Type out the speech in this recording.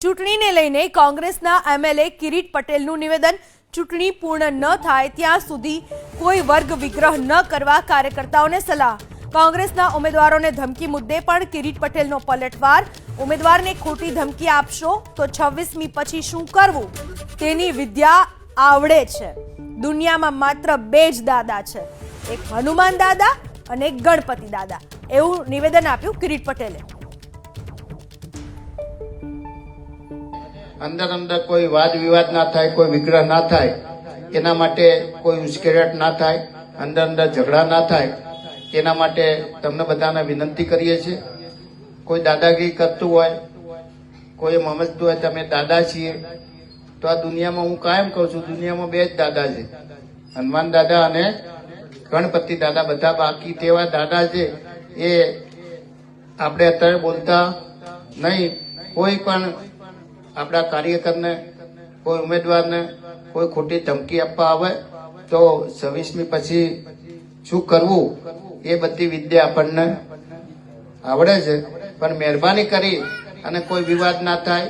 ચૂંટણીને લઈને કોંગ્રેસના એમએલએ કિરીટ પટેલનું નિવેદન, ચૂંટણી પૂર્ણ ન થાય ત્યાં સુધી કોઈ વર્ગ વિગ્રહ ન કરવા કાર્યકર્તાઓને સલાહ। કોંગ્રેસના ઉમેદવારોને ધમકી મુદ્દે પણ કિરીટ પટેલનો પલટવાર, ઉમેદવારને ખોટી ધમકી આપશો તો 26મી પછી શું કરવું તેની વિદ્યા આવડે છે। દુનિયામાં માત્ર બે જ દાદા છે, એક હનુમાન દાદા અને એક ગણપતિ દાદા, એવું નિવેદન આપ્યું કિરીટ પટેલે। अंदर अंदर कोई वाद विवाद ना थाय, कोई विग्रह ना थाय, एना माटे कोई उश्केराट ना थाय, अंदर अंदर झगड़ा ना थाय, एना माटे तमने बधाने विनंती करीए छे। कोई दादागिरी करतुं होय, कोई समजतुं होय तमे दादा छीए, तो आ दुनिया में हूँ कायम कहूं छुं, दुनिया में बे ज दादा छे, हनुमान दादा अने गणपति दादा। बधा बाकी तेवा दादा छे ए आपणे अत्यारे बोलता नहीं। कोई पण આપણા કાર્યકરને, કોઈ ઉમેદવારને કોઈ ખોટી ધમકી આપવા આવે તો 26મી પછી શું કરવું એ બધી વિદ્યા આપણને આવડે છે, પણ મહેરબાની કરી અને કોઈ વિવાદ ના થાય।